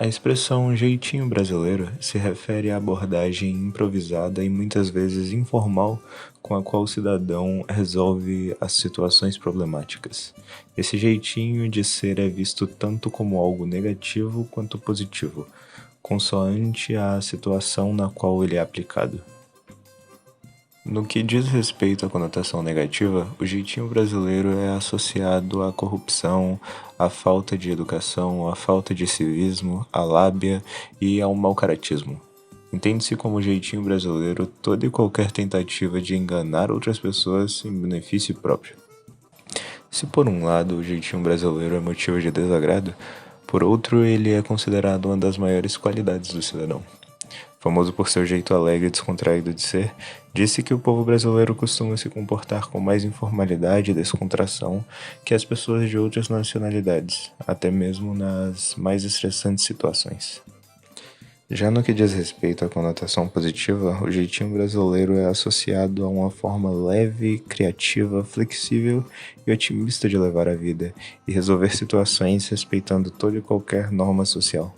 A expressão jeitinho brasileiro se refere à abordagem improvisada e muitas vezes informal com a qual o cidadão resolve as situações problemáticas. Esse jeitinho de ser é visto tanto como algo negativo quanto positivo, consoante a situação na qual ele é aplicado. No que diz respeito à conotação negativa, o jeitinho brasileiro é associado à corrupção, à falta de educação, à falta de civismo, à lábia e ao mau caratismo. Entende-se como jeitinho brasileiro toda e qualquer tentativa de enganar outras pessoas em benefício próprio. Se por um lado o jeitinho brasileiro é motivo de desagrado, por outro ele é considerado uma das maiores qualidades do cidadão. Famoso por seu jeito alegre e descontraído de ser, disse que o povo brasileiro costuma se comportar com mais informalidade e descontração que as pessoas de outras nacionalidades, até mesmo nas mais estressantes situações. Já no que diz respeito à conotação positiva, o jeitinho brasileiro é associado a uma forma leve, criativa, flexível e otimista de levar a vida e resolver situações respeitando toda e qualquer norma social.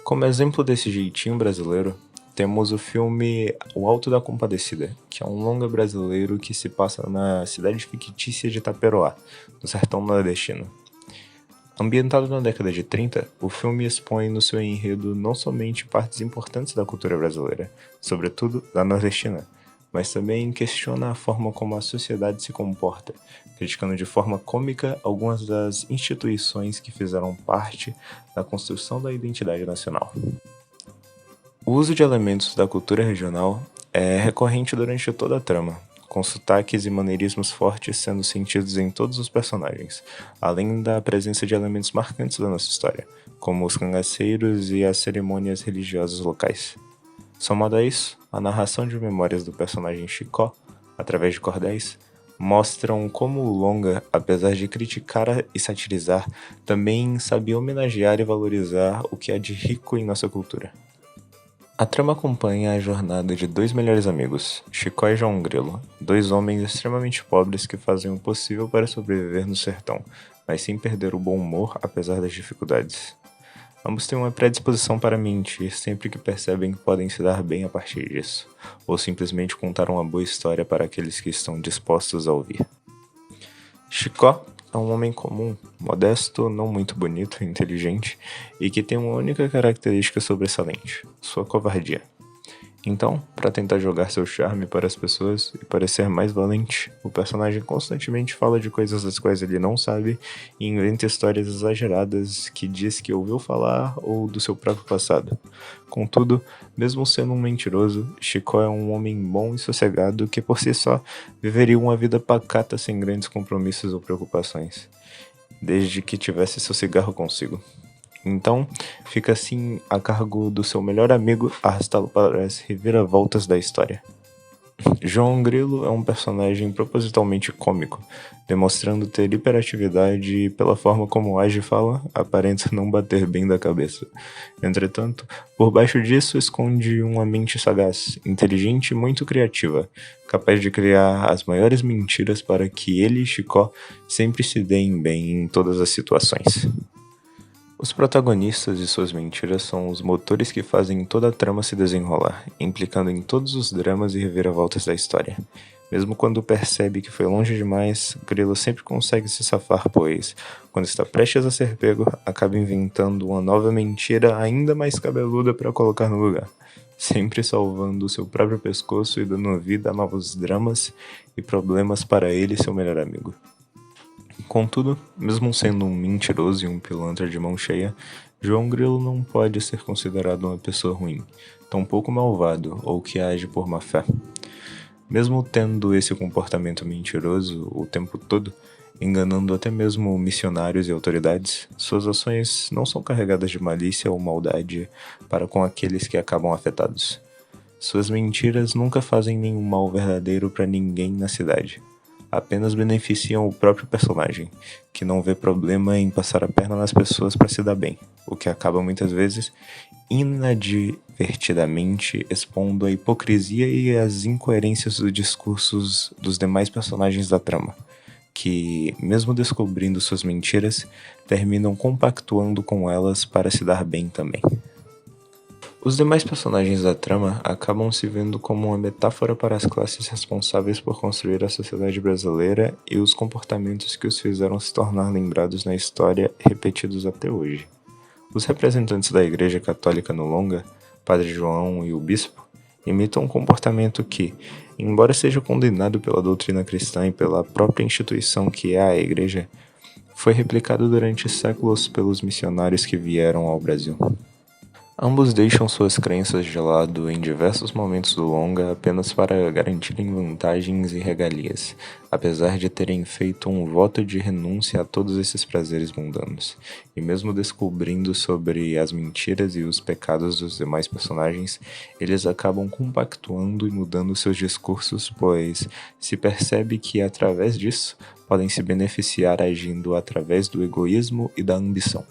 Como exemplo desse jeitinho brasileiro, temos o filme O Alto da Compadecida, que é um longa brasileiro que se passa na cidade fictícia de Taperoá, no sertão nordestino. Ambientado na década de 30, o filme expõe no seu enredo não somente partes importantes da cultura brasileira, sobretudo da nordestina, mas também questiona a forma como a sociedade se comporta, criticando de forma cômica algumas das instituições que fizeram parte da construção da identidade nacional. O uso de elementos da cultura regional é recorrente durante toda a trama, com sotaques e maneirismos fortes sendo sentidos em todos os personagens, além da presença de elementos marcantes da nossa história, como os cangaceiros e as cerimônias religiosas locais. Somado a isso, a narração de memórias do personagem Chicó, através de cordéis, mostram como o longa, apesar de criticar e satirizar, também sabia homenagear e valorizar o que há de rico em nossa cultura. A trama acompanha a jornada de dois melhores amigos, Chicó e João Grilo, dois homens extremamente pobres que fazem o possível para sobreviver no sertão, mas sem perder o bom humor apesar das dificuldades. Ambos têm uma predisposição para mentir sempre que percebem que podem se dar bem a partir disso, ou simplesmente contar uma boa história para aqueles que estão dispostos a ouvir. Chicó é um homem comum, modesto, não muito bonito, inteligente, e que tem uma única característica sobressalente: sua covardia. Então, para tentar jogar seu charme para as pessoas e parecer mais valente, o personagem constantemente fala de coisas das quais ele não sabe e inventa histórias exageradas que diz que ouviu falar ou do seu próprio passado. Contudo, mesmo sendo um mentiroso, Chicó é um homem bom e sossegado que por si só viveria uma vida pacata sem grandes compromissos ou preocupações, desde que tivesse seu cigarro consigo. Então, fica assim a cargo do seu melhor amigo arrastá-lo para as reviravoltas da história. João Grilo é um personagem propositalmente cômico, demonstrando ter hiperatividade e, pela forma como age e fala, aparenta não bater bem da cabeça. Entretanto, por baixo disso esconde uma mente sagaz, inteligente e muito criativa, capaz de criar as maiores mentiras para que ele e Chicó sempre se deem bem em todas as situações. Os protagonistas e suas mentiras são os motores que fazem toda a trama se desenrolar, implicando em todos os dramas e reviravoltas da história. Mesmo quando percebe que foi longe demais, Grilo sempre consegue se safar, pois, quando está prestes a ser pego, acaba inventando uma nova mentira ainda mais cabeluda para colocar no lugar, sempre salvando o seu próprio pescoço e dando vida a novos dramas e problemas para ele e seu melhor amigo. Contudo, mesmo sendo um mentiroso e um pilantra de mão cheia, João Grilo não pode ser considerado uma pessoa ruim, tampouco malvado ou que age por má fé. Mesmo tendo esse comportamento mentiroso o tempo todo, enganando até mesmo missionários e autoridades, suas ações não são carregadas de malícia ou maldade para com aqueles que acabam afetados. Suas mentiras nunca fazem nenhum mal verdadeiro para ninguém na cidade. apenas beneficiam o próprio personagem, que não vê problema em passar a perna nas pessoas para se dar bem, o que acaba muitas vezes inadvertidamente expondo a hipocrisia e as incoerências dos discursos dos demais personagens da trama, que, mesmo descobrindo suas mentiras, terminam compactuando com elas para se dar bem também. Os demais personagens da trama acabam se vendo como uma metáfora para as classes responsáveis por construir a sociedade brasileira e os comportamentos que os fizeram se tornar lembrados na história repetidos até hoje. Os representantes da Igreja Católica no longa, Padre João e o Bispo, imitam um comportamento que, embora seja condenado pela doutrina cristã e pela própria instituição que é a Igreja, foi replicado durante séculos pelos missionários que vieram ao Brasil. Ambos deixam suas crenças de lado em diversos momentos do longa apenas para garantirem vantagens e regalias, apesar de terem feito um voto de renúncia a todos esses prazeres mundanos. E mesmo descobrindo sobre as mentiras e os pecados dos demais personagens, eles acabam compactuando e mudando seus discursos, pois se percebe que através disso podem se beneficiar agindo através do egoísmo e da ambição.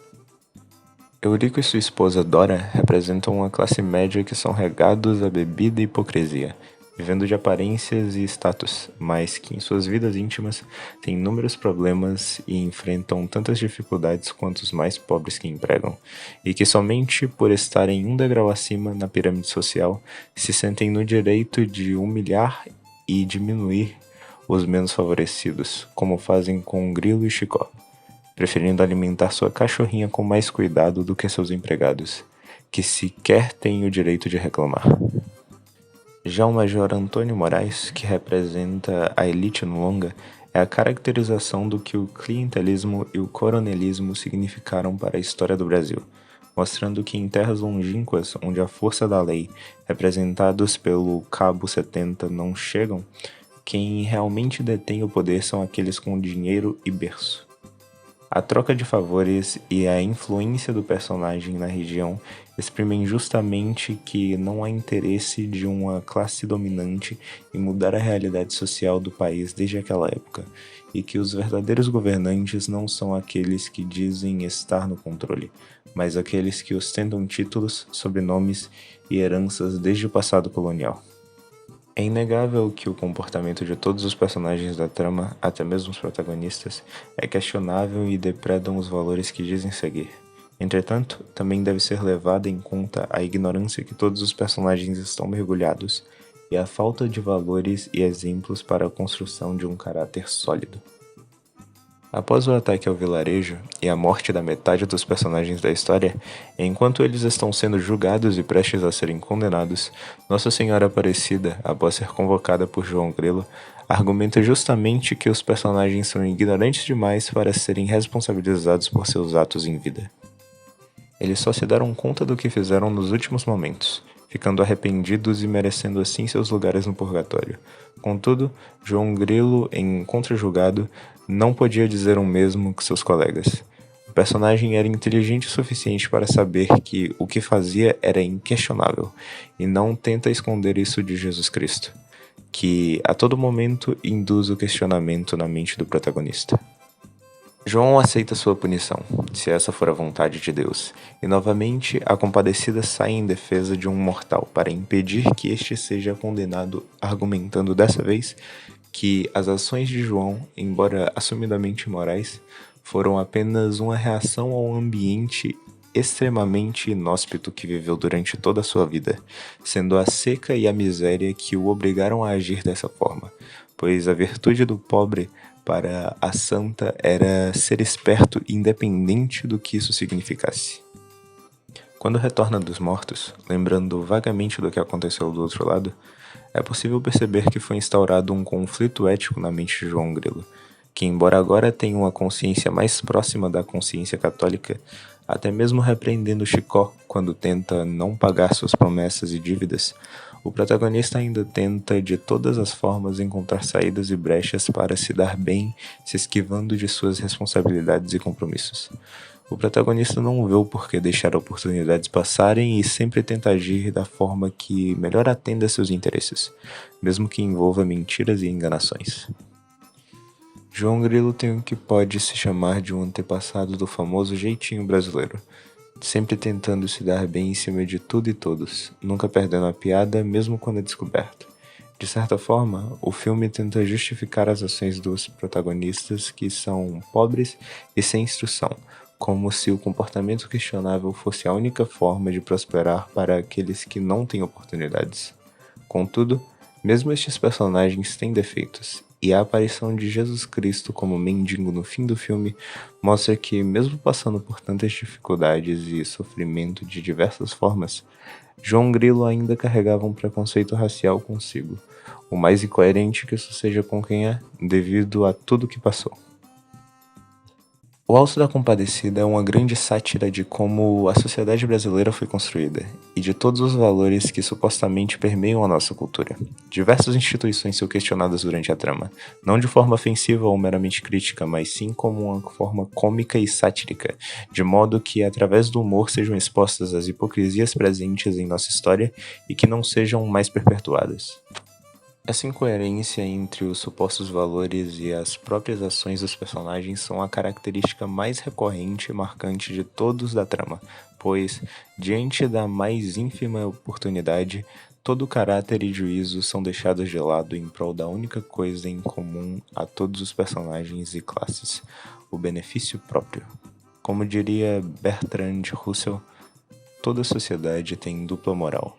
Eurico e sua esposa Dora representam uma classe média que são regados à bebida e hipocrisia, vivendo de aparências e status, mas que em suas vidas íntimas têm inúmeros problemas e enfrentam tantas dificuldades quanto os mais pobres que empregam, e que somente por estarem um degrau acima na pirâmide social se sentem no direito de humilhar e diminuir os menos favorecidos, como fazem com Grilo e Chicó, preferindo alimentar sua cachorrinha com mais cuidado do que seus empregados, que sequer têm o direito de reclamar. Já o Major Antônio Moraes, que representa a elite no longa, é a caracterização do que o clientelismo e o coronelismo significaram para a história do Brasil, mostrando que em terras longínquas, onde a força da lei, representados pelo Cabo 70, não chegam, quem realmente detém o poder são aqueles com dinheiro e berço. A troca de favores e a influência do personagem na região exprimem justamente que não há interesse de uma classe dominante em mudar a realidade social do país desde aquela época, e que os verdadeiros governantes não são aqueles que dizem estar no controle, mas aqueles que ostentam títulos, sobrenomes e heranças desde o passado colonial. É inegável que o comportamento de todos os personagens da trama, até mesmo os protagonistas, é questionável e depredam os valores que dizem seguir. Entretanto, também deve ser levada em conta a ignorância que todos os personagens estão mergulhados e a falta de valores e exemplos para a construção de um caráter sólido. Após o ataque ao vilarejo e a morte da metade dos personagens da história, enquanto eles estão sendo julgados e prestes a serem condenados, Nossa Senhora Aparecida, após ser convocada por João Grilo, argumenta justamente que os personagens são ignorantes demais para serem responsabilizados por seus atos em vida. Eles só se deram conta do que fizeram nos últimos momentos, ficando arrependidos e merecendo assim seus lugares no purgatório. Contudo, João Grilo, em contra-julgado, não podia dizer o mesmo que seus colegas. O personagem era inteligente o suficiente para saber que o que fazia era inquestionável, e não tenta esconder isso de Jesus Cristo, que a todo momento induz o questionamento na mente do protagonista. João aceita sua punição, se essa for a vontade de Deus, e novamente a compadecida sai em defesa de um mortal para impedir que este seja condenado, argumentando dessa vez que as ações de João, embora assumidamente imorais, foram apenas uma reação ao ambiente extremamente inóspito que viveu durante toda a sua vida, sendo a seca e a miséria que o obrigaram a agir dessa forma, pois a virtude do pobre para a santa era ser esperto independente do que isso significasse. Quando retorna dos mortos, lembrando vagamente do que aconteceu do outro lado, é possível perceber que foi instaurado um conflito ético na mente de João Grilo, que embora agora tenha uma consciência mais próxima da consciência católica, até mesmo repreendendo Chicó quando tenta não pagar suas promessas e dívidas, o protagonista ainda tenta de todas as formas encontrar saídas e brechas para se dar bem, se esquivando de suas responsabilidades e compromissos. O protagonista não vê o porquê deixar oportunidades passarem e sempre tenta agir da forma que melhor atenda a seus interesses, mesmo que envolva mentiras e enganações. João Grilo tem o que pode se chamar de um antepassado do famoso jeitinho brasileiro, sempre tentando se dar bem em cima de tudo e todos, nunca perdendo a piada mesmo quando é descoberto. De certa forma, o filme tenta justificar as ações dos protagonistas que são pobres e sem instrução, como se o comportamento questionável fosse a única forma de prosperar para aqueles que não têm oportunidades. Contudo, mesmo estes personagens têm defeitos, e a aparição de Jesus Cristo como mendigo no fim do filme mostra que, mesmo passando por tantas dificuldades e sofrimento de diversas formas, João Grilo ainda carregava um preconceito racial consigo. O mais incoerente que isso seja com quem é, devido a tudo que passou. O Alto da Compadecida é uma grande sátira de como a sociedade brasileira foi construída e de todos os valores que supostamente permeiam a nossa cultura. Diversas instituições são questionadas durante a trama, não de forma ofensiva ou meramente crítica, mas sim como uma forma cômica e satírica, de modo que através do humor sejam expostas as hipocrisias presentes em nossa história e que não sejam mais perpetuadas. Essa incoerência entre os supostos valores e as próprias ações dos personagens são a característica mais recorrente e marcante de todos da trama, pois, diante da mais ínfima oportunidade, todo o caráter e juízo são deixados de lado em prol da única coisa em comum a todos os personagens e classes: o benefício próprio. Como diria Bertrand Russell, toda sociedade tem dupla moral.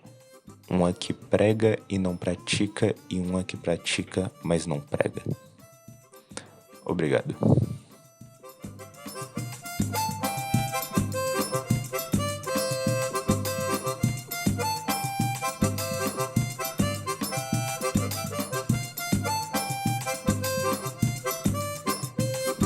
Uma que prega e não pratica, e uma que pratica, mas não prega. Obrigado.